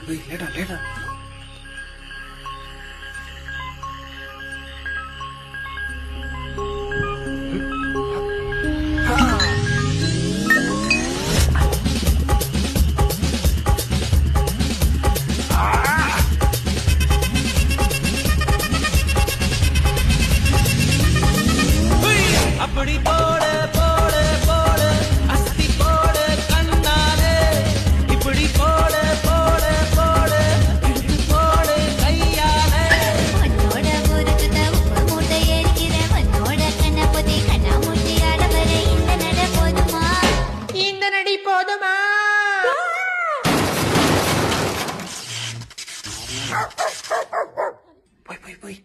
லேடா லேடா. அப்படி போட போட போட அஸ்தி போட கண்ணாலே இப்படி போட போட போட இழுத்து போட கையாலே உன்னோட ஊருக்கு உப்பு மூட்டை எரிக்கிறேன் உன்னோட கண்ணபதி கண்ணாமூட்டி ஆடவர இந்த நட போதுமா இந்த நடி போதுமா போய் போய் போய்.